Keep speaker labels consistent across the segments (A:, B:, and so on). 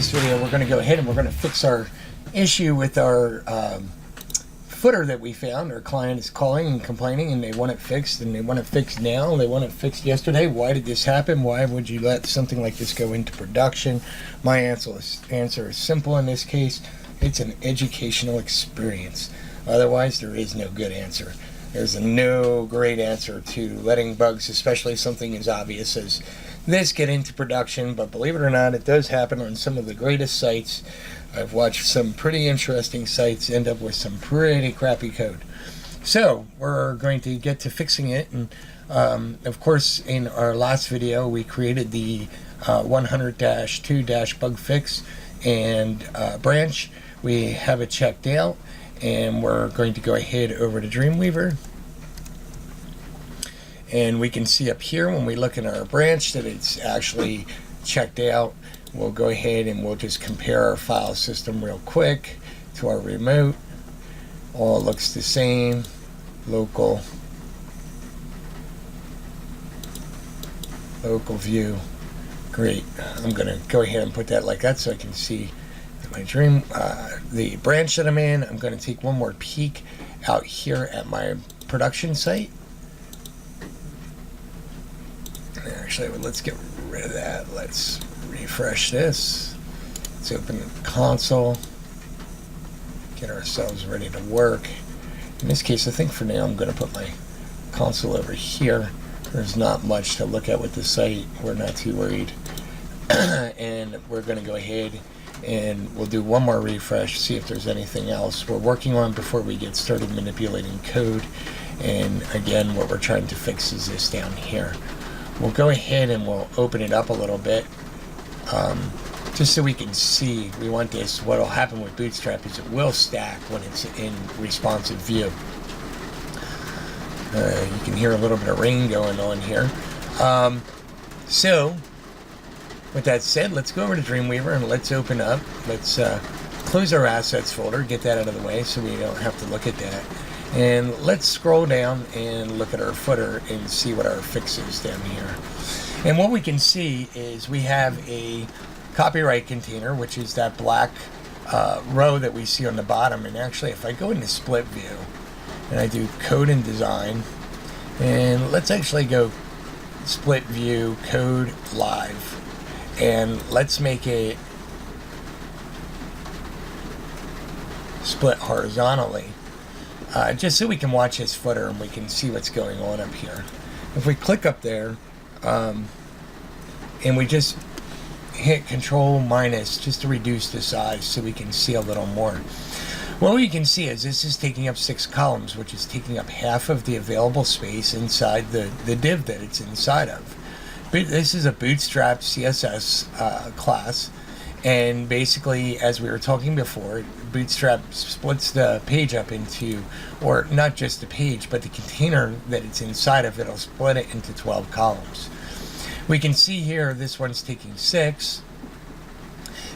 A: this video, we're going to go ahead and we're going to fix our issue with our footer that we found. Our client is calling and complaining, and they want it fixed, and they want it fixed now. They want it fixed yesterday. Why did this happen? Why would you let something like this go into production? My answer is simple in this case. It's an educational experience. Otherwise, there is no good answer. There's no great answer to letting bugs, especially something as obvious as this, get into production. But believe it or not, it does happen on some of the greatest sites. I've watched some pretty interesting sites end up with some pretty crappy code. So we're going to get to fixing it. And of course, in our last video, we created the 100-2- bug fix and branch. We have it checked out. And we're going to go ahead over to Dreamweaver. And we can see up here when we look in our branch that it's actually checked out. We'll go ahead and we'll just compare our file system real quick to our remote. All looks the same. Local view. Great. I'm going to go ahead and put that like that so I can see my the branch that I'm in. I'm going to take one more peek out here at my production site. Actually, let's get rid of that. Let's refresh this. Let's open the console. Get ourselves ready to work. In this case, I think for now I'm going to put my console over here. There's not much to look at with the site. We're not too worried. And we're going to go ahead and we'll do one more refresh, see if there's anything else we're working on before we get started manipulating code. And again, what we're trying to fix is this down here. We'll go ahead and we'll open it up a little bit just so we can see. We want this. What will happen with Bootstrap is it will stack when it's in responsive view. You can hear a little bit of rain going on here. So with that said, let's go over to Dreamweaver and let's open up. Let's close our assets folder, get that out of the way so we don't have to look at that. And let's scroll down and look at our footer and see what our fix is down here. And what we can see is we have a copyright container, which is that black row that we see on the bottom. And actually, if I go into split view and I do code and design, and let's actually go split view code live. And let's make it split horizontally, just so we can watch his footer and we can see what's going on up here. If we click up there, and we just hit Control minus just to reduce the size so we can see a little more. What we can see is this is taking up 6 columns, which is taking up half of the available space inside the div that it's inside of. This is a Bootstrap CSS class, and basically, as we were talking before, Bootstrap splits the page up into, or not just the page, but the container that it's inside of, it'll split it into 12 columns. We can see here this one's taking 6,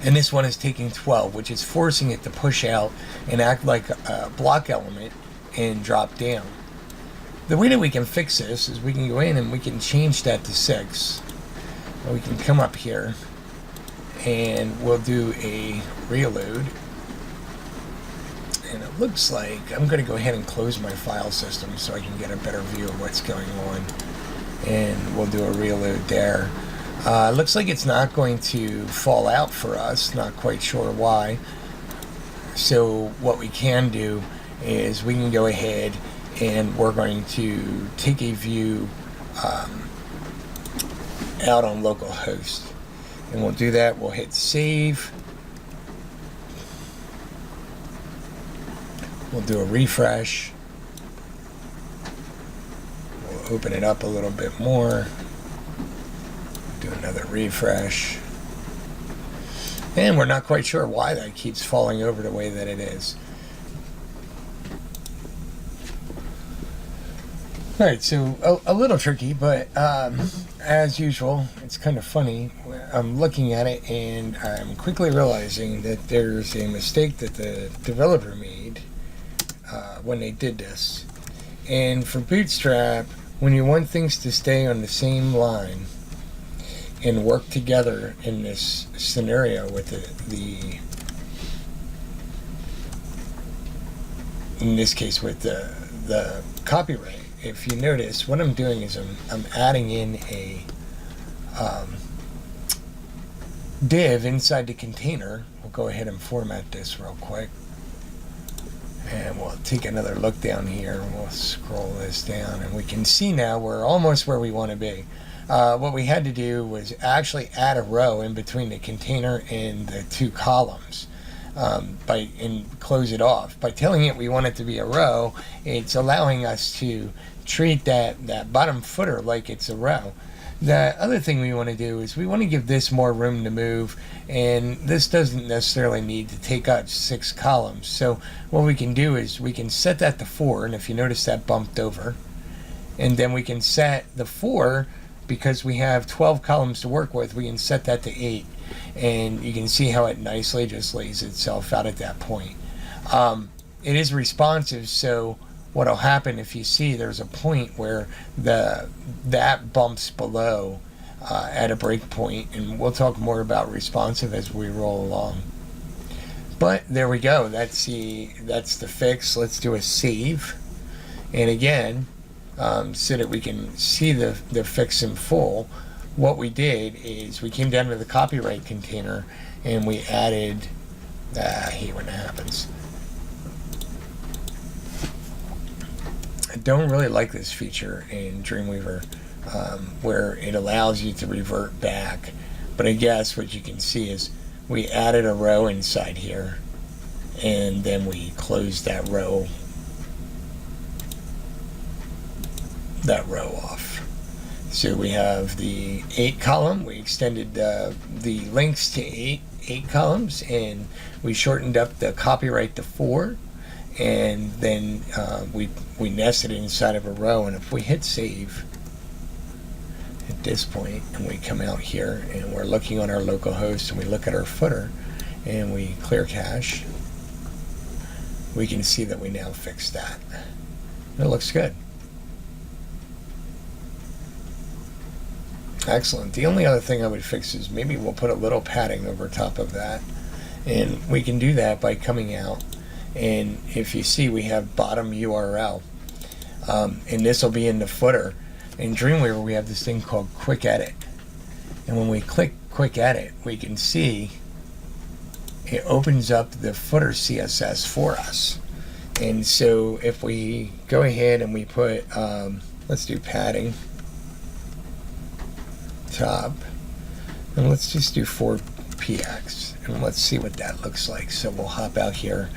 A: and this one is taking 12, which is forcing it to push out and act like a block element and drop down. The way that we can fix this is we can go in and we can change that to 6. We can come up here and we'll do a reload. And it looks like I'm going to go ahead and close my file system so I can get a better view of what's going on. And we'll do a reload there. Looks like it's not going to fall out for us. Not quite sure why. So what we can do is we can go ahead and we're going to take a view out on localhost. And we'll do that. We'll hit save. We'll do a refresh. We'll open it up a little bit more. Do another refresh. And we're not quite sure why that keeps falling over the way that it is. Alright, so a little tricky, but as usual, it's kind of funny. I'm looking at it and I'm quickly realizing that there's a mistake that the developer made when they did this. And for Bootstrap, when you want things to stay on the same line, and work together in this scenario with in this case with the copyright. If you notice, what I'm doing is I'm adding in a div inside the container. We'll go ahead and format this real quick. And we'll take another look down here, and we'll scroll this down, and we can see now we're almost where we want to be. What we had to do was actually add a row in between the container and the two columns, and close it off. By telling it we want it to be a row, it's allowing us to treat that bottom footer like it's a row. The other thing we want to do is we want to give this more room to move, and this doesn't necessarily need to take up 6 columns. So what we can do is we can set that to 4, and if you notice that bumped over, and then we can set the 4, because we have 12 columns to work with, we can set that to 8, and you can see how it nicely just lays itself out at that point. It is responsive, so what'll happen, if you see, there's a point where that bumps below at a break point, and we'll talk more about responsive as we roll along. But there we go. That's the fix. Let's do a save, and again, so that we can see the fix in full. What we did is we came down to the copyright container and we added. I hate when that happens. I don't really like this feature in Dreamweaver, where it allows you to revert back. But I guess what you can see is we added a row inside here, and then we closed that row off. So we have the 8 column. We extended the links to 8 columns, and we shortened up the copyright to 4. And then we nested it inside of a row, and if we hit save at this point and we come out here and we're looking on our local host and we look at our footer and we clear cache, we can see that we now fixed that. It looks good. Excellent. The only other thing I would fix is maybe we'll put a little padding over top of that, and we can do that by coming out. And if you see, we have bottom URL, and this will be in the footer. In Dreamweaver, we have this thing called Quick Edit, and when we click Quick Edit, we can see it opens up the footer CSS for us. And so if we go ahead and we put, let's do padding top, and let's just do 4px, and let's see what that looks like. So we'll hop out here.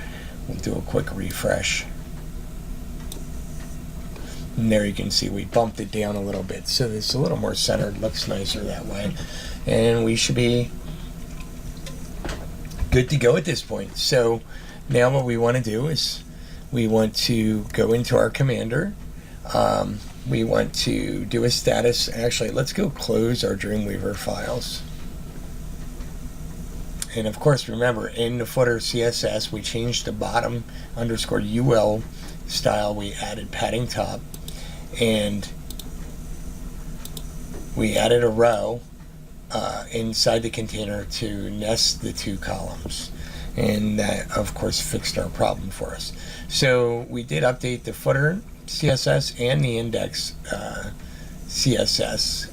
A: We'll do a quick refresh. And there you can see we bumped it down a little bit, so it's a little more centered, looks nicer that way. And we should be good to go at this point. So now what we want to do is we want to go into our commander. We want to do a status. Actually, let's go close our Dreamweaver files. And of course, remember, in the footer CSS, we changed the bottom _UL style. We added padding top, and we added a row inside the container to nest the 2 columns. And that, of course, fixed our problem for us. So we did update the footer CSS and the index CSS,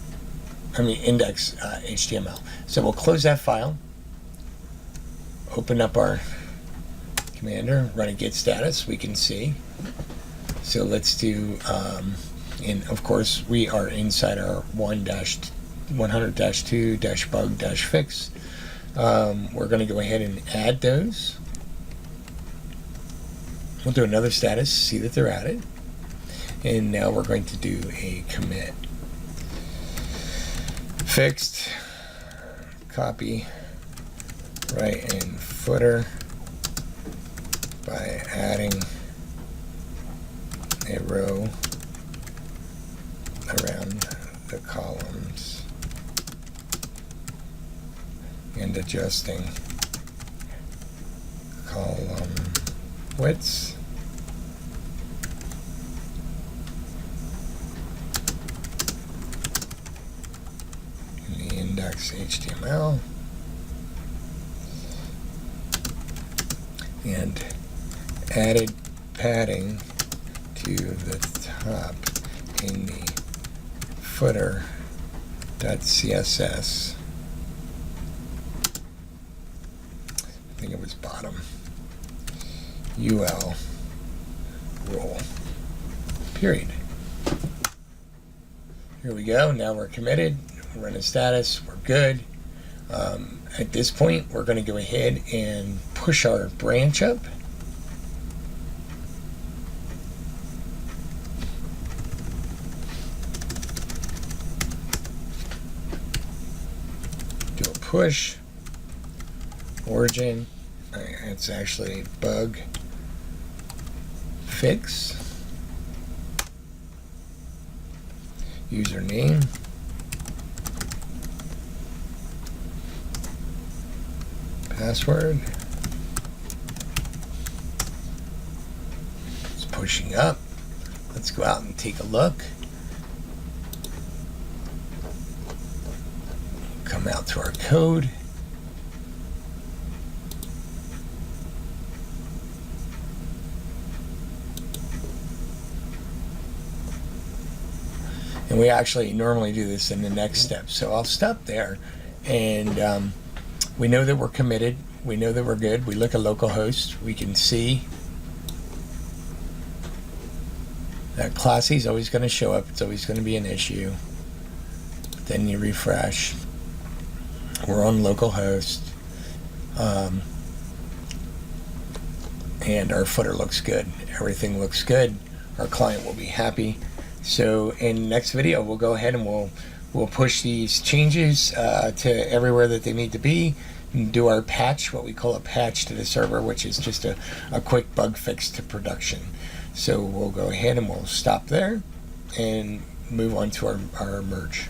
A: index HTML. So we'll close that file. Open up our commander, run a git status, we can see. So let's do, and of course we are inside our 100-2-bug-fix. We're going to go ahead and add those. We'll do another status, see that they're added. And now we're going to do a commit. Fixed, copy, right in footer by adding a row around the columns and adjusting column widths. index.html, and added padding to the top in the footer.css. I think it was bottom. UL rule. Period. Here we go. Now we're committed. We're in a status. We're good. At this point, we're going to go ahead and push our branch up. Do a push. Origin. It's actually bug fix. Username. Password. It's pushing up. Let's go out and take a look. Come out to our code. And we actually normally do this in the next step. So I'll stop there. And we know that we're committed. We know that we're good. We look at localhost. We can see that classy is always going to show up. It's always going to be an issue. Then you refresh. We're on localhost. And our footer looks good. Everything looks good. Our client will be happy. So in the next video, we'll go ahead and we'll push these changes to everywhere that they need to be, and do our patch, what we call a patch to the server, which is just a quick bug fix to production. So we'll go ahead and we'll stop there and move on to our merge.